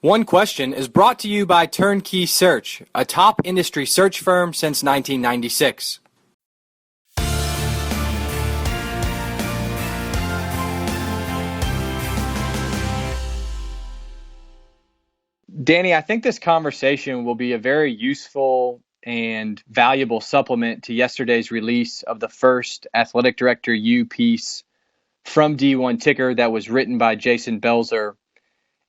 One Question is brought to you by Turnkey Search, a top industry search firm since 1996. Danny, I think this conversation will be a very useful and valuable supplement to yesterday's release of the first Athletic Director U piece from D1 Ticker that was written by Jason Belzer.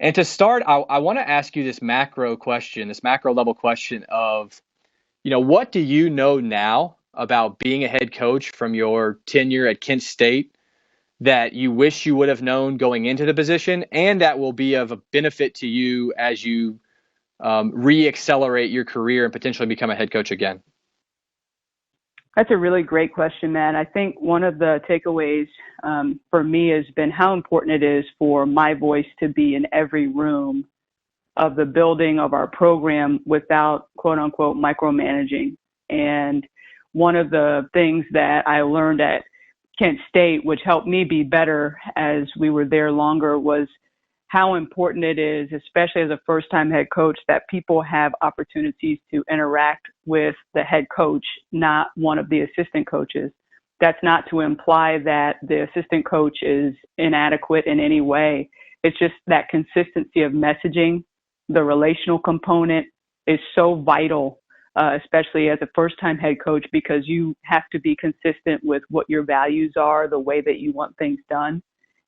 And to start, I want to ask you this macro question, this macro level question of, what do you know now about being a head coach from your tenure at Kent State that you wish you would have known going into the position, and that will be of a benefit to you as you re-accelerate your career and potentially become a head coach again? That's a really great question, Matt. I think one of the takeaways for me has been how important it is for my voice to be in every room of the building of our program without, quote unquote, micromanaging. And one of the things that I learned at Kent State, which helped me be better as we were there longer, was how important it is, especially as a first-time head coach, that people have opportunities to interact with the head coach, not one of the assistant coaches. That's not to imply that the assistant coach is inadequate in any way. It's just that consistency of messaging, the relational component is so vital, especially as a first-time head coach, because you have to be consistent with what your values are, the way that you want things done.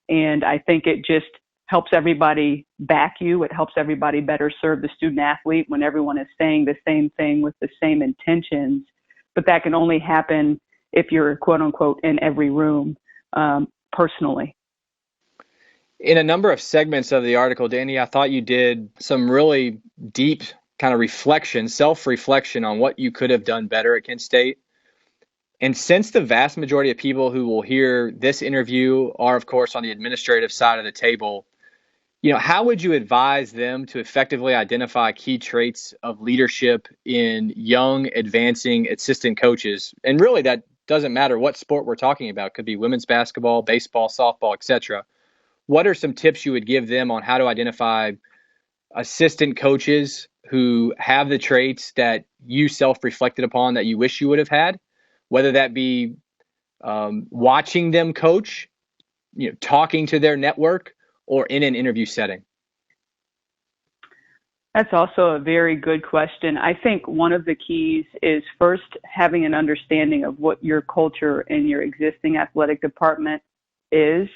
And I think it just helps everybody back you. It helps everybody better serve the student athlete when everyone is saying the same thing with the same intentions. But that can only happen if you're, quote unquote, in every room personally. In a number of segments of the article, Danny, I thought you did some really deep kind of reflection, self-reflection on what you could have done better at Kent State. And since the vast majority of people who will hear this interview are, of course, on the administrative side of the table, how would you advise them to effectively identify key traits of leadership in young, advancing assistant coaches? And really, that doesn't matter what sport we're talking about. It could be women's basketball, baseball, softball, etc. What are some tips you would give them on how to identify assistant coaches who have the traits that you self-reflected upon that you wish you would have had, whether that be watching them coach, talking to their network, or in an interview setting? That's also a very good question. I think one of the keys is first having an understanding of what your culture in your existing athletic department is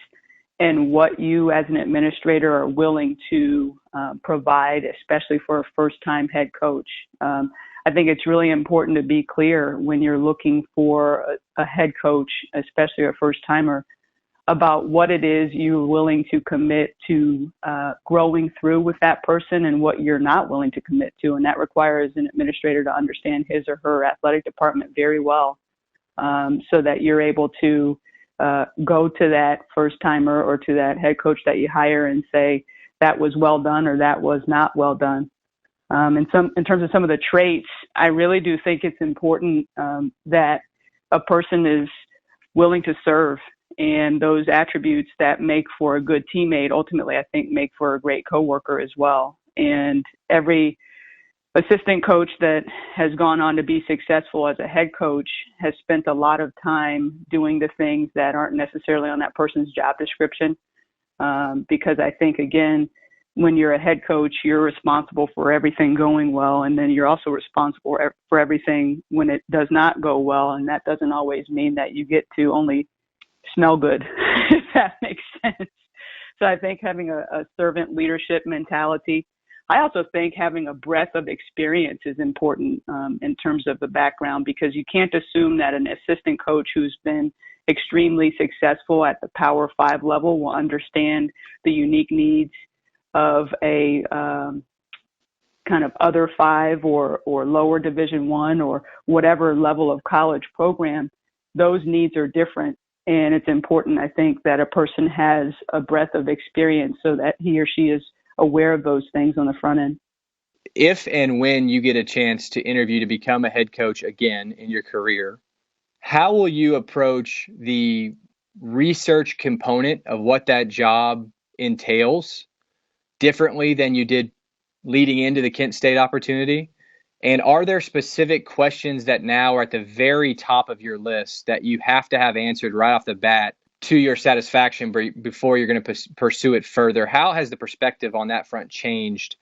and what you as an administrator are willing to provide, especially for a first-time head coach. I think it's really important to be clear when you're looking for a head coach, especially a first-timer, about what it is you're willing to commit to growing through with that person and what you're not willing to commit to. And that requires an administrator to understand his or her athletic department very well, so that you're able to go to that first timer or to that head coach that you hire and say, that was well done or that was not well done. In terms of some of the traits, I really do think it's important that a person is willing to serve. And those attributes that make for a good teammate, ultimately, I think, make for a great coworker as well. And every assistant coach that has gone on to be successful as a head coach has spent a lot of time doing the things that aren't necessarily on that person's job description. Because I think, again, when you're a head coach, you're responsible for everything going well. And then you're also responsible for everything when it does not go well. And that doesn't always mean that you get to only smell good, if that makes sense. So I think having a servant leadership mentality. I also think having a breadth of experience is important in terms of the background, because you can't assume that an assistant coach who's been extremely successful at the Power 5 level will understand the unique needs of a kind of other 5 or lower Division I or whatever level of college program. Those needs are different. And it's important, I think, that a person has a breadth of experience so that he or she is aware of those things on the front end. If and when you get a chance to interview to become a head coach again in your career, how will you approach the research component of what that job entails differently than you did leading into the Kent State opportunity? And are there specific questions that now are at the very top of your list that you have to have answered right off the bat to your satisfaction before you're going to pursue it further? How has the perspective on that front changed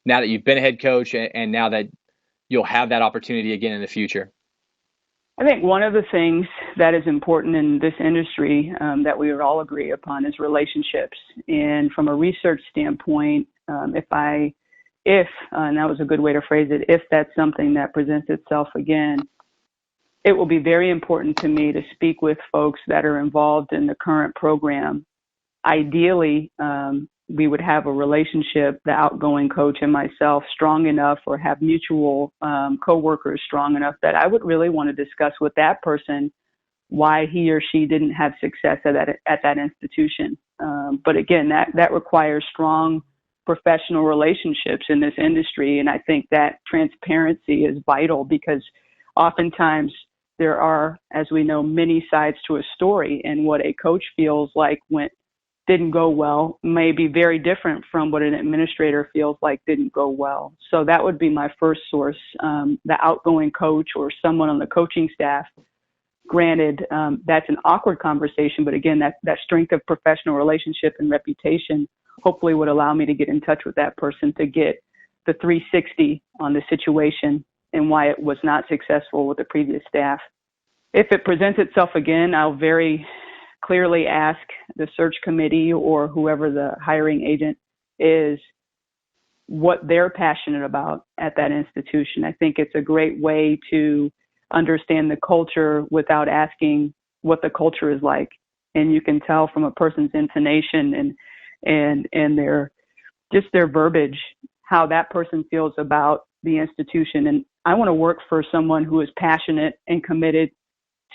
now that you've been a head coach and now that you'll have that opportunity again in the future? I think one of the things that is important in this industry that we would all agree upon is relationships. And from a research standpoint, if and that was a good way to phrase it, if that's something that presents itself again, it will be very important to me to speak with folks that are involved in the current program. Ideally, we would have a relationship, the outgoing coach and myself, strong enough, or have mutual coworkers strong enough that I would really want to discuss with that person why he or she didn't have success at that institution. But again, that requires strong professional relationships in this industry. And I think that transparency is vital because oftentimes there are, as we know, many sides to a story, and what a coach feels like didn't go well may be very different from what an administrator feels like didn't go well. So that would be my first source, the outgoing coach or someone on the coaching staff. Granted, that's an awkward conversation, but again, that strength of professional relationship and reputation hopefully would allow me to get in touch with that person to get the 360 on the situation and why it was not successful with the previous staff. If it presents itself again, I'll very clearly ask the search committee or whoever the hiring agent is what they're passionate about at that institution. I think it's a great way to understand the culture without asking what the culture is like. And you can tell from a person's intonation and their verbiage how that person feels about the institution. And I want to work for someone who is passionate and committed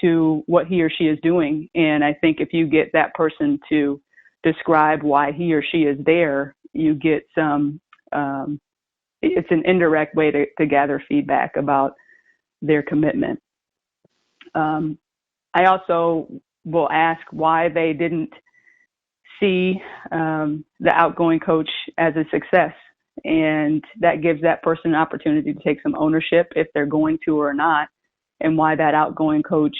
to what he or she is doing. And I think if you get that person to describe why he or she is there, you get some, it's an indirect way to gather feedback about their commitment. I also will ask why they didn't see the outgoing coach as a success. And that gives that person an opportunity to take some ownership if they're going to or not, and why that outgoing coach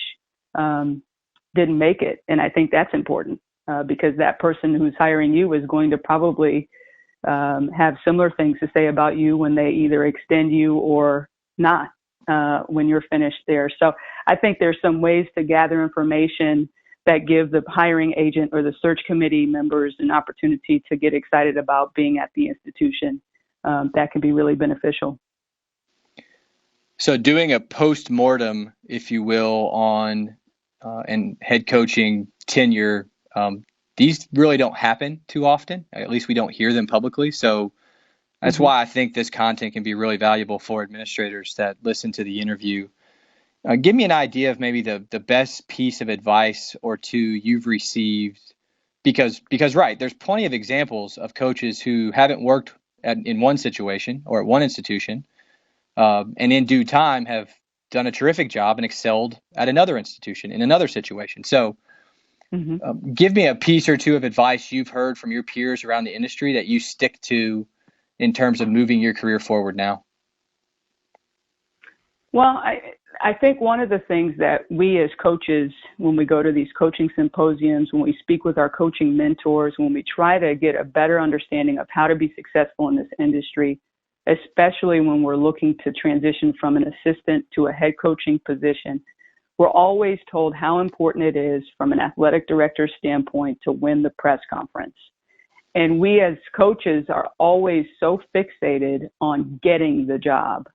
didn't make it. And I think that's important because that person who's hiring you is going to probably have similar things to say about you when they either extend you or not when you're finished there. So I think there's some ways to gather information that give the hiring agent or the search committee members an opportunity to get excited about being at the institution. That can be really beneficial. So doing a post-mortem, if you will, on and head coaching tenure, these really don't happen too often. At least we don't hear them publicly. So that's why I think this content can be really valuable for administrators that listen to the interview. Give me an idea of maybe the best piece of advice or two you've received, because right, there's plenty of examples of coaches who haven't worked in one situation or at one institution, and in due time have done a terrific job and excelled at another institution in another situation. So give me a piece or two of advice you've heard from your peers around the industry that you stick to in terms of moving your career forward now. Well, I think one of the things that we as coaches, when we go to these coaching symposiums, when we speak with our coaching mentors, when we try to get a better understanding of how to be successful in this industry, especially when we're looking to transition from an assistant to a head coaching position, we're always told how important it is from an athletic director standpoint to win the press conference. And we as coaches are always so fixated on getting the job.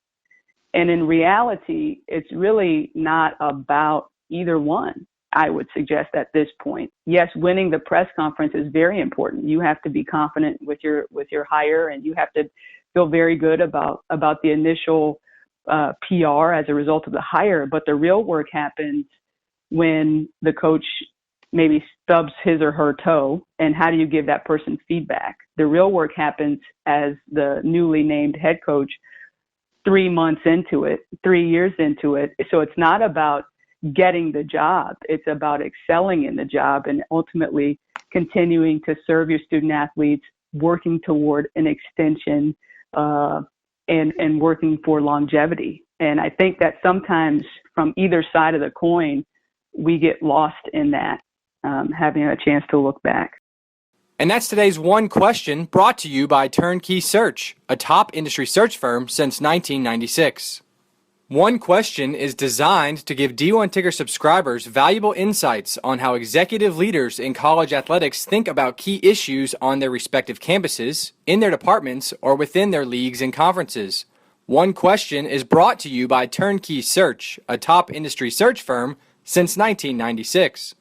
And in reality, it's really not about either one, I would suggest at this point. Yes, winning the press conference is very important. You have to be confident with your hire, and you have to feel very good about the initial PR as a result of the hire. But the real work happens when the coach maybe stubs his or her toe, and how do you give that person feedback? The real work happens as the newly named head coach 3 months into it, 3 years into it. So it's not about getting the job. It's about excelling in the job and ultimately continuing to serve your student athletes, working toward an extension, and working for longevity. And I think that sometimes from either side of the coin, we get lost in that, having a chance to look back. And that's today's One Question, brought to you by Turnkey Search, a top industry search firm since 1996. One Question is designed to give D1 Ticker subscribers valuable insights on how executive leaders in college athletics think about key issues on their respective campuses, in their departments, or within their leagues and conferences. One Question is brought to you by Turnkey Search, a top industry search firm since 1996.